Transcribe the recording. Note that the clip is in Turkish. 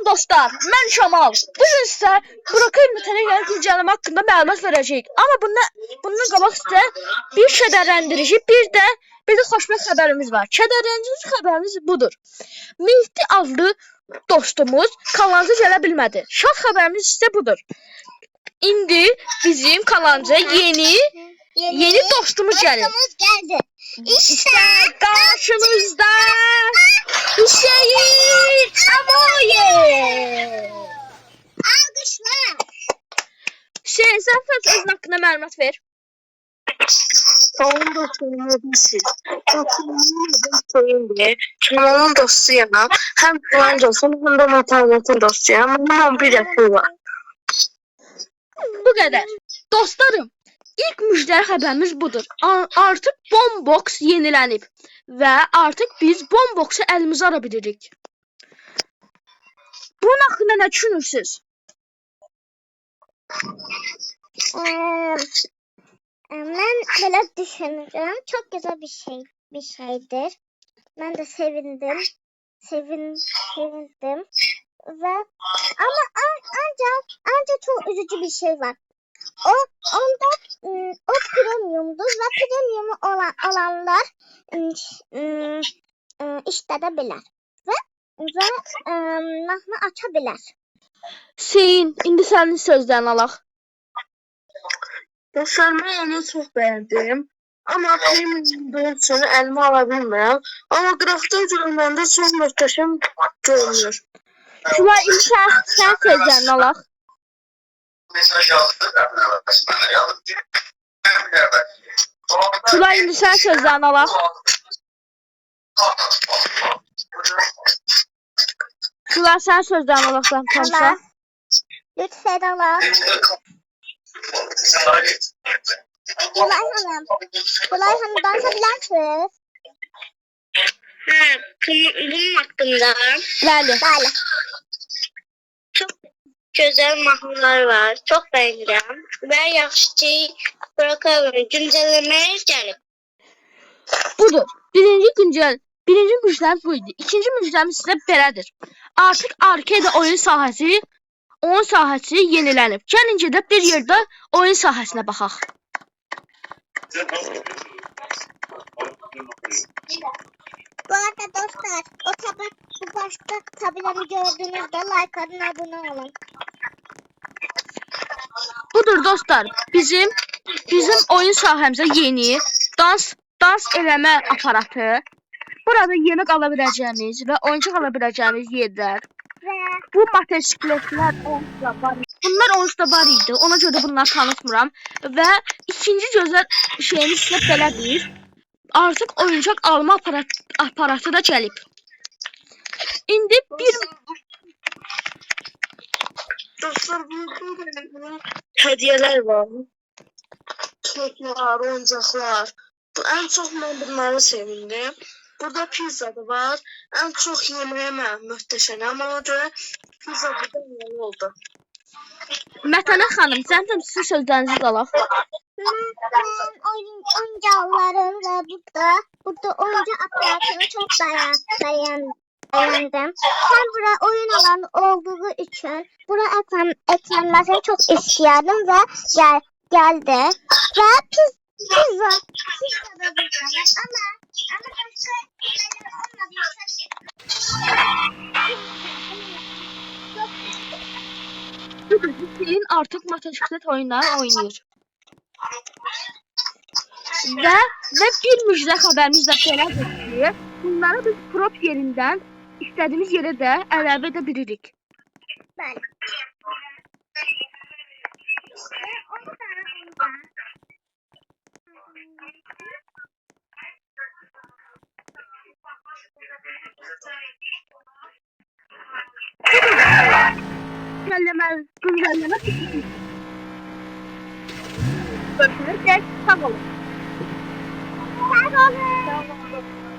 Salam dostlar, mən Şamal. Bugün sizə Broker mütələ güncəlleme haqqında məlumat verəcəyik. Amma bundan qabaq sizə bir kədərləndirici, bir də xoşbəxt xəbərimiz var. Kədərləndirici xəbərimiz budur. Mehdi adlı dostumuz kanalımıza gələ bilmədi. Şad xəbərimiz isə budur. İndi bizim kanalımıza yeni dostumuz gəlir. İşte karşınızda Hüseyin Aboye. Alkışlar. Hüseyin, sen öz hakkında məlumat ver. Onun kanalın dostuyum. Hem falan dostum hem de matematik dostuyum. Bunun bir yapı var. Bu qədər. Dostlarım, ilk müjdəli xəbərimiz budur. Artıq Bombox yenilənib və artıq biz Bombox'u əlimizə ala bilirik. Bunun haqqında nə düşünürsünüz? Ben böyle düşünürüm. Çok güzel bir şeydir. Ben de sevindim. Sevindim. Ve ama ancak çok üzücü bir şey var. Onda o premiumdur ve premiumu olanlar işledebilir ve mahnı açabilir. Hüseyin, indi sənin sözlərini alaq. Dostlar, ben onu çok beğendim. Ama premium için elime alabilmem. Ama graftan göründüğünde çok muhteşem görünüyor. Şuna indi sən sözlərini alaq. Şuna indi sən sözlərini alaq. Şuna sən sözlərini alaq. Allah. Lütfen Allah. Kulay Hanım danışabilirsiniz. Bunun hakkında Bəli. Böyle. çok güzel mahnılar var. Çok beğendim. Ve yaxşı bırakalım. Güncellemeye gelip. Budur. Birinci müjdəmiz bu idi. İkinci müjdəmiz isə belədir. Artıq arcade oyun sahəsi yenilənib. Gəlin gedib bir yerdə oyun sahəsinə baxaq. Bu arada dostlar, bu başta tabileri gördüğünüzde like atın, abone olun. Budur dostlar. Bizim oyun sahəmizə yeni dans eləmə aparatı. Burada yeni qala biləcəyimiz və oyuncaq ala biləcəyimiz yerlər. Bu motosikletlər bunlar onsuzda var idi. Ona görə bunları tanıtmıram. Və ikinci gözəl şeyimiz isə belədir. Artıq oyuncaq alma aparatı da gəlib. İndi bir Dostlar, bunun hediyeler var. Toplar, oyuncaklar. En çok ben bunları sevindim. Burada pizza da var. En çok yemeğe muhteşem ama ona göre pizza burada yeni oldu. Mətənə xanım, sən də sizin sözlərinizi alaq. Ben oyuncakların ve burada oyuncak aparatını çok beğendim. Hem buraya oyun alanı olduğu için buraya eklenmesini çok istiyordum ve geldi. Ve pizza da güzel ama başka şeyler olmadıysa Hüseyin artıq motosiklet oyunları oynayır. Və bir müjdə xəbərimiz də belədir ki, bunları biz prop yerindən istədiyimiz yerə də əlavə edə bilirik. Bəli. Güncəlleme bitti. Görüşürüz. Sağ olun. Sağ olun.